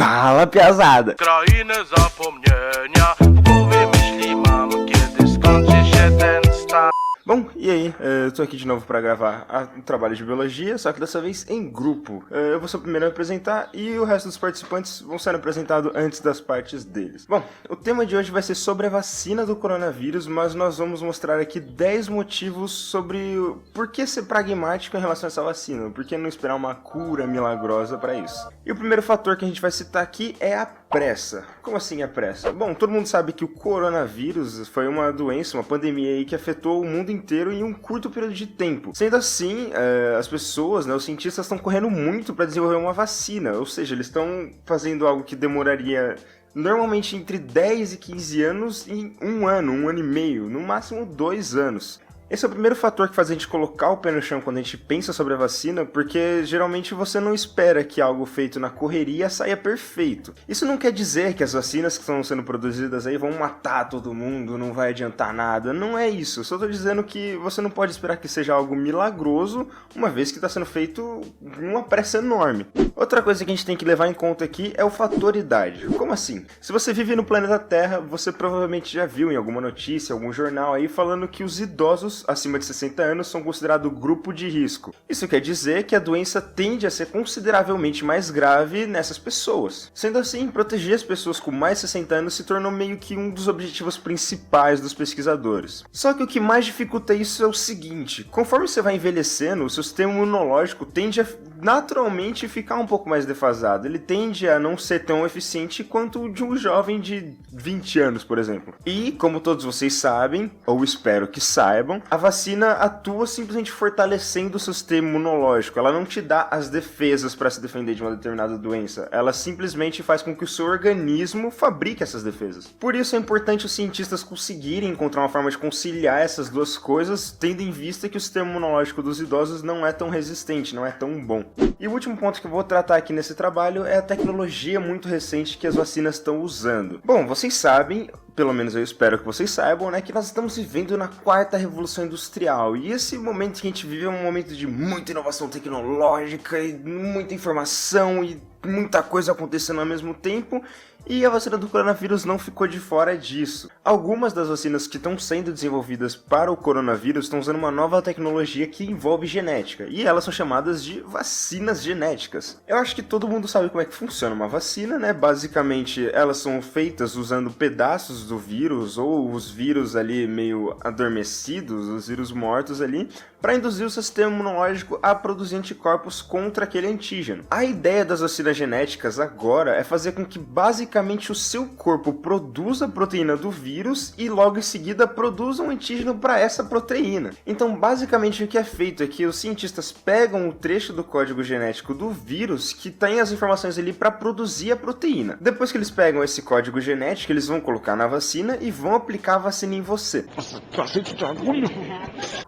Fala, piazada! Krainę zapomnienia w głowie myśli mam, kiedy skończy się ten stan. Bom, e aí? Eu tô aqui de novo para gravar um trabalho de biologia, só que dessa vez em grupo. Eu vou ser o primeiro a apresentar e o resto dos participantes vão ser apresentados antes das partes deles. Bom, o tema de hoje vai ser sobre a vacina do coronavírus, mas nós vamos mostrar aqui 10 motivos sobre por que ser pragmático em relação a essa vacina, por que não esperar uma cura milagrosa para isso. E o primeiro fator que a gente vai citar aqui é a pressa. Como assim a pressa? Bom, todo mundo sabe que o coronavírus foi uma doença, uma pandemia aí que afetou o mundo inteiro em um curto período de tempo. Sendo assim, as pessoas, os cientistas estão correndo muito para desenvolver uma vacina, ou seja, eles estão fazendo algo que demoraria normalmente entre 10 e 15 anos em um ano e meio, no máximo 2 anos. Esse é o primeiro fator que faz a gente colocar o pé no chão quando a gente pensa sobre a vacina, porque geralmente você não espera que algo feito na correria saia perfeito. Isso não quer dizer que as vacinas que estão sendo produzidas aí vão matar todo mundo, não vai adiantar nada, não é isso. Eu só estou dizendo que você não pode esperar que seja algo milagroso, uma vez que está sendo feito com uma pressa enorme. Outra coisa que a gente tem que levar em conta aqui é o fator idade. Como assim? Se você vive no planeta Terra, você provavelmente já viu em alguma notícia, algum jornal aí, falando que os idosos acima de 60 anos são considerados grupo de risco. Isso quer dizer que a doença tende a ser consideravelmente mais grave nessas pessoas. Sendo assim, proteger as pessoas com mais de 60 anos se tornou meio que um dos objetivos principais dos pesquisadores. Só que o que mais dificulta isso é o seguinte: conforme você vai envelhecendo, o seu sistema imunológico tende a naturalmente ficar um pouco mais defasado. Ele tende a não ser tão eficiente quanto o de um jovem de 20 anos, por exemplo. E, como todos vocês sabem, ou espero que saibam, a vacina atua simplesmente fortalecendo o seu sistema imunológico. Ela não te dá as defesas para se defender de uma determinada doença. Ela simplesmente faz com que o seu organismo fabrique essas defesas. Por isso é importante os cientistas conseguirem encontrar uma forma de conciliar essas duas coisas, tendo em vista que o sistema imunológico dos idosos não é tão resistente, não é tão bom. E o último ponto que eu vou tratar aqui nesse trabalho é a tecnologia muito recente que as vacinas estão usando. Bom, vocês sabem, pelo menos eu espero que vocês saibam, que nós estamos vivendo na quarta revolução industrial. E esse momento que a gente vive é um momento de muita inovação tecnológica e muita informação e muita coisa acontecendo ao mesmo tempo. E a vacina do coronavírus não ficou de fora disso. Algumas das vacinas que estão sendo desenvolvidas para o coronavírus estão usando uma nova tecnologia que envolve genética, e elas são chamadas de vacinas genéticas. Eu acho que todo mundo sabe como é que funciona uma vacina, Basicamente, elas são feitas usando pedaços do vírus, ou os vírus ali meio adormecidos, os vírus mortos ali, para induzir o seu sistema imunológico a produzir anticorpos contra aquele antígeno. A ideia das vacinas genéticas agora é fazer com que basicamente o seu corpo produza a proteína do vírus e logo em seguida produza um antígeno para essa proteína. Então basicamente o que é feito é que os cientistas pegam o trecho do código genético do vírus que tem as informações ali para produzir a proteína. Depois que eles pegam esse código genético, eles vão colocar na vacina e vão aplicar a vacina em você.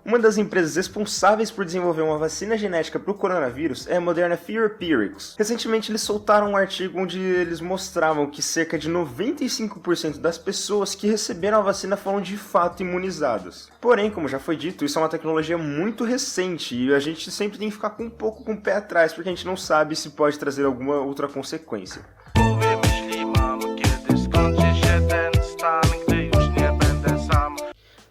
Uma das empresas responsáveis por desenvolver uma vacina genética para o coronavírus é a Moderna Therapeutics. Recentemente eles soltaram um artigo onde eles mostravam que cerca de 95% das pessoas que receberam a vacina foram de fato imunizadas. Porém, como já foi dito, isso é uma tecnologia muito recente e a gente sempre tem que ficar um pouco com o pé atrás, porque a gente não sabe se pode trazer alguma outra consequência.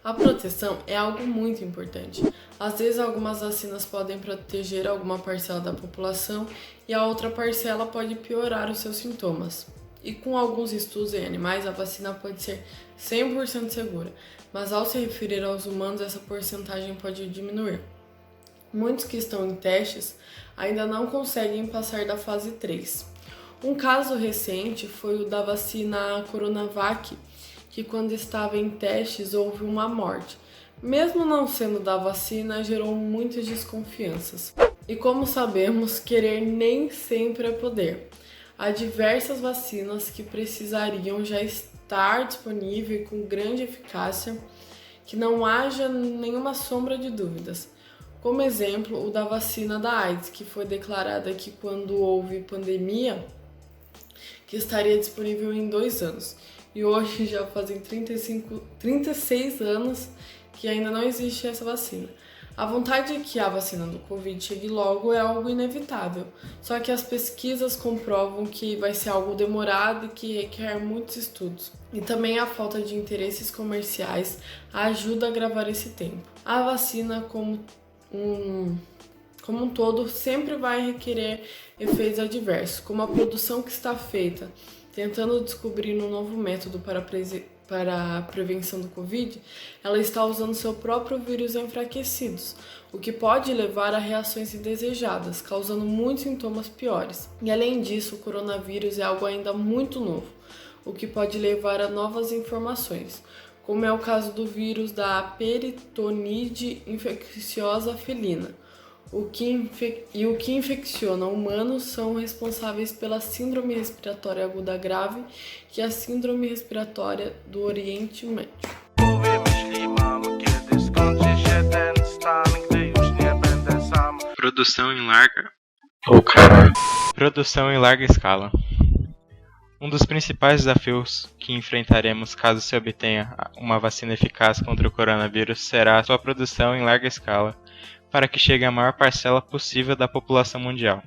A proteção é algo muito importante. Às vezes algumas vacinas podem proteger alguma parcela da população e a outra parcela pode piorar os seus sintomas. E com alguns estudos em animais, a vacina pode ser 100% segura, mas ao se referir aos humanos, essa porcentagem pode diminuir. Muitos que estão em testes ainda não conseguem passar da fase 3. Um caso recente foi o da vacina Coronavac, que quando estava em testes houve uma morte. Mesmo não sendo da vacina, gerou muitas desconfianças. E como sabemos, querer nem sempre é poder. Há diversas vacinas que precisariam já estar disponível e com grande eficácia, que não haja nenhuma sombra de dúvidas. Como exemplo, o da vacina da AIDS, que foi declarada que quando houve pandemia, que estaria disponível em 2 anos. E hoje já fazem 36 anos que ainda não existe essa vacina. A vontade de que a vacina do Covid chegue logo é algo inevitável, só que as pesquisas comprovam que vai ser algo demorado e que requer muitos estudos. E também a falta de interesses comerciais ajuda a agravar esse tempo. A vacina, como um todo, sempre vai requerer efeitos adversos, como a produção que está feita, tentando descobrir um novo método para a prevenção do Covid, ela está usando seu próprio vírus enfraquecidos, o que pode levar a reações indesejadas, causando muitos sintomas piores. E além disso, o coronavírus é algo ainda muito novo, o que pode levar a novas informações, como é o caso do vírus da peritonite infecciosa felina. O que infecciona humanos são responsáveis pela síndrome respiratória aguda grave e a síndrome respiratória do Oriente Médio. Produção em larga... Produção em larga escala. Um dos principais desafios que enfrentaremos caso se obtenha uma vacina eficaz contra o coronavírus será a sua produção em larga escala, para que chegue a maior parcela possível da população mundial.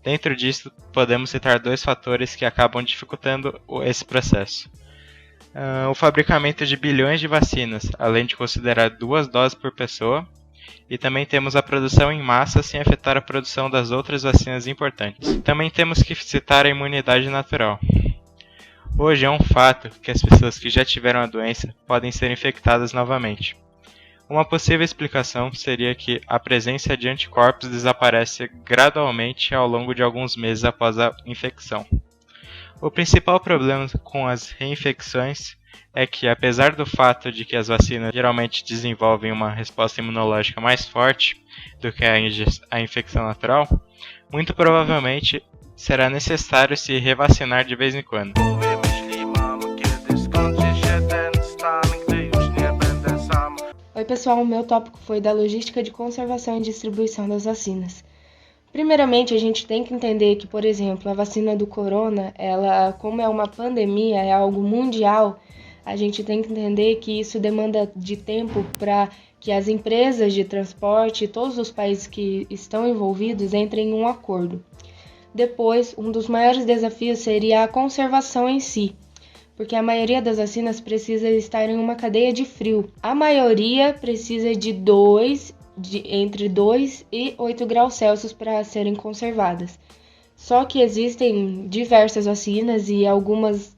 Dentro disso, podemos citar dois fatores que acabam dificultando esse processo. O fabricamento de bilhões de vacinas, além de considerar 2 doses por pessoa, e também temos a produção em massa sem afetar a produção das outras vacinas importantes. Também temos que citar a imunidade natural. Hoje é um fato que as pessoas que já tiveram a doença podem ser infectadas novamente. Uma possível explicação seria que a presença de anticorpos desaparece gradualmente ao longo de alguns meses após a infecção. O principal problema com as reinfecções é que, apesar do fato de que as vacinas geralmente desenvolvem uma resposta imunológica mais forte do que a infecção natural, muito provavelmente será necessário se revacinar de vez em quando. Oi pessoal, o meu tópico foi da logística de conservação e distribuição das vacinas. Primeiramente, a gente tem que entender que, por exemplo, a vacina do corona, ela, como é uma pandemia, é algo mundial, a gente tem que entender que isso demanda de tempo para que as empresas de transporte e todos os países que estão envolvidos entrem em um acordo. Depois, um dos maiores desafios seria a conservação em si, porque a maioria das vacinas precisa estar em uma cadeia de frio. A maioria precisa de entre 2 e 8 graus Celsius para serem conservadas. Só que existem diversas vacinas e algumas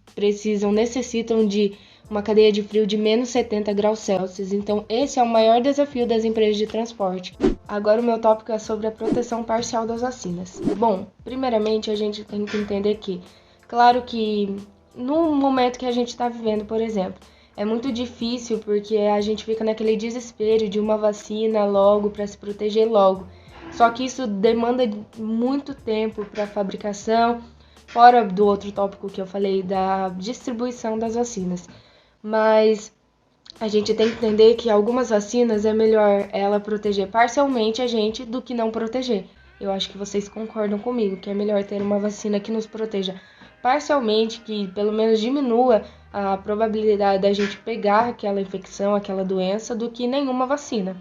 necessitam de uma cadeia de frio de menos 70 graus Celsius. Então esse é o maior desafio das empresas de transporte. Agora o meu tópico é sobre a proteção parcial das vacinas. Bom, primeiramente a gente tem que entender que, claro que no momento que a gente está vivendo, por exemplo, é muito difícil porque a gente fica naquele desespero de uma vacina logo para se proteger logo. Só que isso demanda muito tempo para a fabricação, fora do outro tópico que eu falei da distribuição das vacinas. Mas a gente tem que entender que algumas vacinas é melhor ela proteger parcialmente a gente do que não proteger. Eu acho que vocês concordam comigo que é melhor ter uma vacina que nos proteja parcialmente, que pelo menos diminua a probabilidade da gente pegar aquela infecção, aquela doença, do que nenhuma vacina.